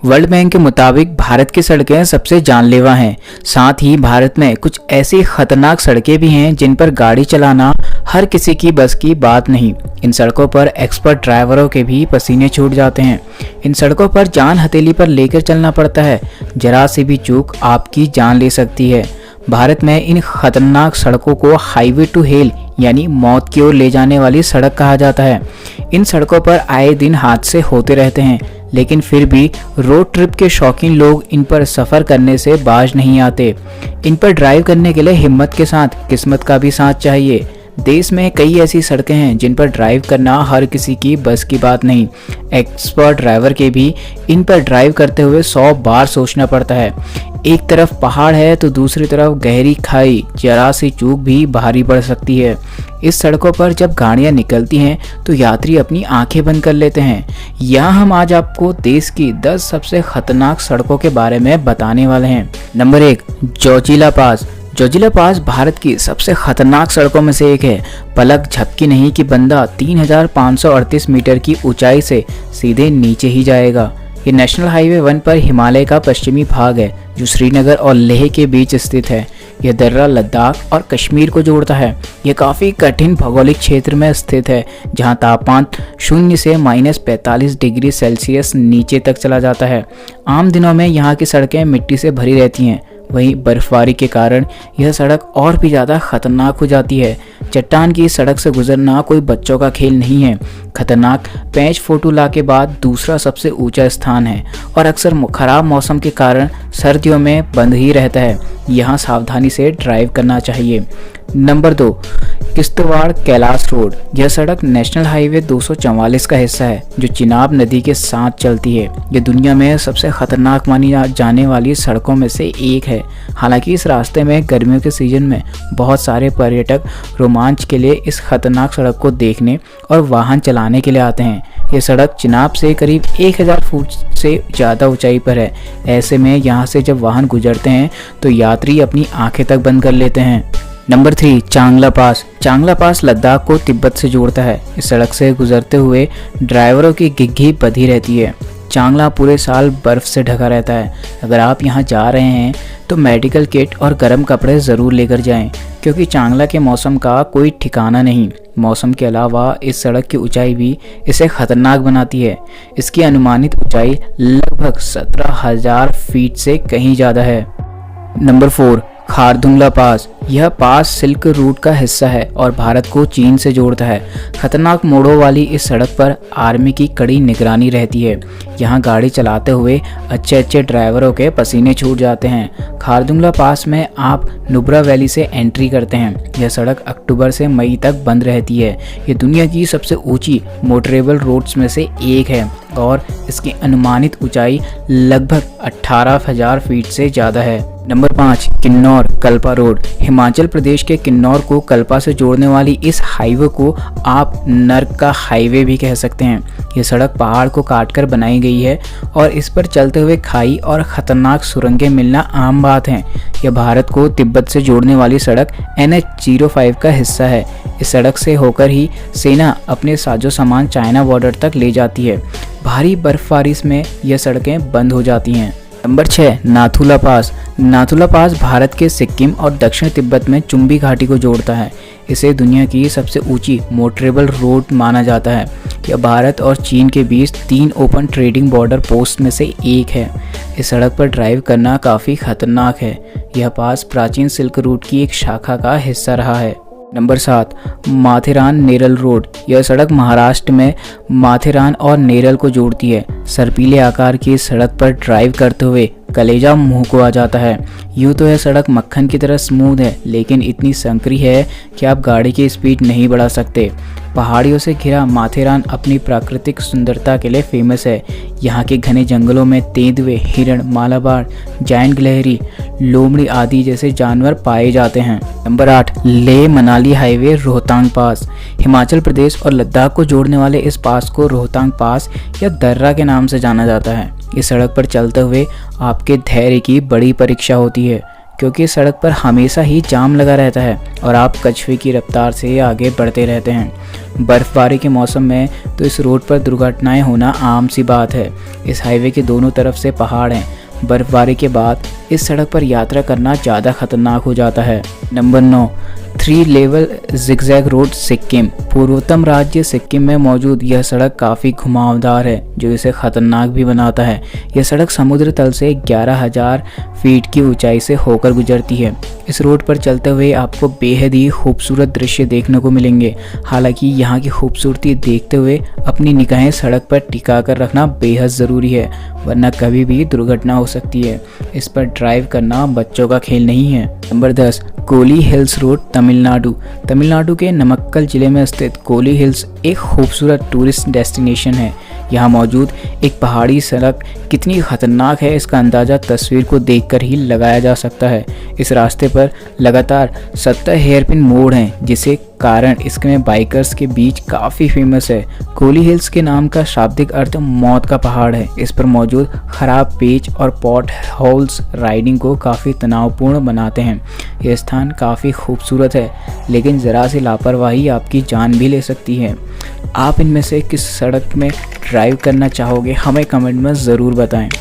World bank के मुताबिक भारत की सड़कें सबसे जानलेवा हैं। साथ ही भारत में कुछ ऐसी खतरनाक सड़कें भी हैं जिन पर गाड़ी चलाना हर किसी की बस की बात नहीं। इन सड़कों पर एक्सपर्ट ड्राइवरों के भी पसीने छूट जाते हैं। इन सड़कों पर जान हथेली पर लेकर चलना पड़ता है। जरा सी भी चूक आपकी जान ले सकती है। भारत में इन खतरनाक सड़कों को हाईवे टू हेल यानी मौत की ओर ले जाने वाली सड़क कहा जाता है। इन सड़कों पर आए दिन हादसे होते रहते हैं, लेकिन फिर भी रोड ट्रिप के शौकीन लोग इन पर सफ़र करने से बाज नहीं आते। इन पर ड्राइव करने के लिए हिम्मत के साथ किस्मत का भी साथ चाहिए। देश में कई ऐसी सड़कें हैं जिन पर ड्राइव करना हर किसी की बस की बात नहीं। एक्सपर्ट ड्राइवर के भी इन पर ड्राइव करते हुए 100 बार सोचना पड़ता है। एक तरफ पहाड़ है तो दूसरी तरफ गहरी खाई, जरा सी चूक भी भारी पड़ सकती है। इस सड़कों पर जब गाड़ियां निकलती हैं तो यात्री अपनी आंखें बंद कर लेते हैं। यहाँ हम आज आपको देश की 10 सबसे खतरनाक सड़कों के बारे में बताने वाले हैं। नंबर 1, जोजिला पास। जोजिला पास भारत की सबसे खतरनाक सड़कों में से एक है। पलक झपकी नहीं कि बंदा 3538 मीटर की ऊंचाई से सीधे नीचे ही जाएगा। ये नेशनल हाईवे 1 पर हिमालय का पश्चिमी भाग है जो श्रीनगर और लेह के बीच स्थित है। यह दर्रा लद्दाख और कश्मीर को जोड़ता है। यह काफ़ी कठिन भौगोलिक क्षेत्र में स्थित है जहां तापमान 0 से -45 डिग्री सेल्सियस नीचे तक चला जाता है। आम दिनों में यहाँ की सड़कें मिट्टी से भरी रहती हैं, वहीं बर्फबारी के कारण यह सड़क और भी ज़्यादा खतरनाक हो जाती है। चट्टान की सड़क से गुजरना कोई बच्चों का खेल नहीं है। खतरनाक पेंच फोटुला के बाद दूसरा सबसे ऊंचा स्थान है और अक्सर खराब मौसम के कारण सर्दियों में बंद ही रहता है। यहाँ सावधानी से ड्राइव करना चाहिए। Number 2, Kishtwar Kailash road. यह सड़क नेशनल हाईवे 244 का हिस्सा है जो चिनाब नदी के साथ चलती है। यह दुनिया में सबसे खतरनाक मानी जाने वाली सड़कों में से एक है। हालांकि इस रास्ते में गर्मियों के सीजन में बहुत सारे पर्यटक रोमांच के लिए इस खतरनाक सड़क को देखने और वाहन चलाने के लिए आते हैं। यह सड़क चिनाब से करीब 1000 फुट से ज़्यादा ऊंचाई पर है। ऐसे में यहाँ से जब वाहन गुजरते हैं तो यात्री अपनी आंखें तक बंद कर लेते हैं। नंबर 3, चांगला पास। चांगला पास लद्दाख को तिब्बत से जोड़ता है। इस सड़क से गुजरते हुए ड्राइवरों की घिघी बंधी रहती है। चांगला पूरे साल बर्फ से ढका रहता है। अगर आप यहाँ जा रहे हैं तो मेडिकल किट और गर्म कपड़े ज़रूर लेकर जाएं, क्योंकि चांगला के मौसम का कोई ठिकाना नहीं। मौसम के अलावा इस सड़क की ऊंचाई भी इसे खतरनाक बनाती है। इसकी अनुमानित ऊंचाई लगभग 17,000 फीट से कहीं ज़्यादा है। नंबर 4, खारदुंगला पास। यह पास सिल्क रूट का हिस्सा है और भारत को चीन से जोड़ता है। खतरनाक मोड़ों वाली इस सड़क पर आर्मी की कड़ी निगरानी रहती है। यहाँ गाड़ी चलाते हुए अच्छे ड्राइवरों के पसीने छूट जाते हैं। खारदुंगला पास में आप नुब्रा वैली से एंट्री करते हैं। यह सड़क अक्टूबर से मई तक बंद रहती है। ये दुनिया की सबसे ऊंची मोटरेबल रोड्स में से एक है और इसकी अनुमानित ऊंचाई लगभग 18,000 फीट से ज़्यादा है। Number 5, Kinnaur Kalpa road. हिमाचल प्रदेश के किन्नौर को कल्पा से जोड़ने वाली इस हाईवे को आप नर्क का हाईवे भी कह सकते हैं। यह सड़क पहाड़ को काटकर बनाई गई है और इस पर चलते हुए खाई और ख़तरनाक सुरंगें मिलना आम बात है। यह भारत को तिब्बत से जोड़ने वाली सड़क NH-05 का हिस्सा है। इस सड़क से होकर ही सेना अपने साजो सामान चाइना बॉर्डर तक ले जाती है। भारी बर्फबारी में यह सड़कें बंद हो जाती हैं। नंबर 6, नाथुला पास। नाथुला पास भारत के सिक्किम और दक्षिण तिब्बत में चुम्बी घाटी को जोड़ता है। इसे दुनिया की सबसे ऊंची मोटरेबल रोड माना जाता है। यह भारत और चीन के बीच 3 ओपन ट्रेडिंग बॉर्डर पोस्ट में से एक है। इस सड़क पर ड्राइव करना काफ़ी खतरनाक है। यह पास प्राचीन सिल्क रूट की एक शाखा का हिस्सा रहा है। Number 7, Matheran Neral road. यह सड़क महाराष्ट्र में माथेरान और नेरल को जोड़ती है। सर्पीले आकार की सड़क पर ड्राइव करते हुए कलेजा मुंह को आ जाता है। यूँ तो यह सड़क मक्खन की तरह स्मूथ है, लेकिन इतनी संकरी है कि आप गाड़ी की स्पीड नहीं बढ़ा सकते। पहाड़ियों से घिरा माथेरान अपनी प्राकृतिक सुंदरता के लिए फेमस है। यहाँ के घने जंगलों में तेंदुए, हिरण, मालाबार, जायंट गिलहरी, लोमड़ी आदि जैसे जानवर पाए जाते हैं। नंबर 8, लेह मनाली हाईवे रोहतांग पास। हिमाचल प्रदेश और लद्दाख को जोड़ने वाले इस पास को रोहतांग पास या दर्रा के नाम से जाना जाता है। इस सड़क पर चलते हुए आपके धैर्य की बड़ी परीक्षा होती है, क्योंकि इस सड़क पर हमेशा ही जाम लगा रहता है और आप कछुए की रफ्तार से आगे बढ़ते रहते हैं। बर्फबारी के मौसम में तो इस रोड पर दुर्घटनाएं होना आम सी बात है। इस हाईवे के दोनों तरफ से पहाड़ हैं। बर्फबारी के बाद इस सड़क पर यात्रा करना ज़्यादा खतरनाक हो जाता है। Number 9, 3 level zigzag road Sikkim. पूर्वोत्तम राज्य सिक्किम में मौजूद यह सड़क काफ़ी घुमावदार है, जो इसे खतरनाक भी बनाता है। यह सड़क समुद्र तल से 11,000 फीट की ऊंचाई से होकर गुजरती है। इस रोड पर चलते हुए आपको बेहद ही खूबसूरत दृश्य देखने को मिलेंगे। हालांकि यहाँ की खूबसूरती देखते हुए अपनी निगाहें सड़क पर टिका कर रखना बेहद ज़रूरी है, वरना कभी भी दुर्घटना हो सकती है। इस पर ड्राइव करना बच्चों का खेल नहीं है। Number 10, Kolli hills road Tamil Nadu. Tamil Nadu के नमक्कल जिले में स्थित कोली हिल्स एक खूबसूरत टूरिस्ट डेस्टिनेशन है। यहाँ मौजूद एक पहाड़ी सड़क कितनी खतरनाक है, इसका अंदाज़ा तस्वीर को देखकर ही लगाया जा सकता है। इस रास्ते पर लगातार 70 हेयरपिन मोड़ हैं, जिसे कारण इसमें बाइकर्स के बीच काफ़ी फेमस है। कोली हिल्स के नाम का शाब्दिक अर्थ मौत का पहाड़ है। इस पर मौजूद खराब पेच और पॉट होल्स राइडिंग को काफ़ी तनावपूर्ण बनाते हैं। यह स्थान काफ़ी खूबसूरत है, लेकिन ज़रा सी लापरवाही आपकी जान भी ले सकती है। आप इनमें से किस सड़क में ड्राइव करना चाहोगे, हमें कमेंट में ज़रूर बताएं।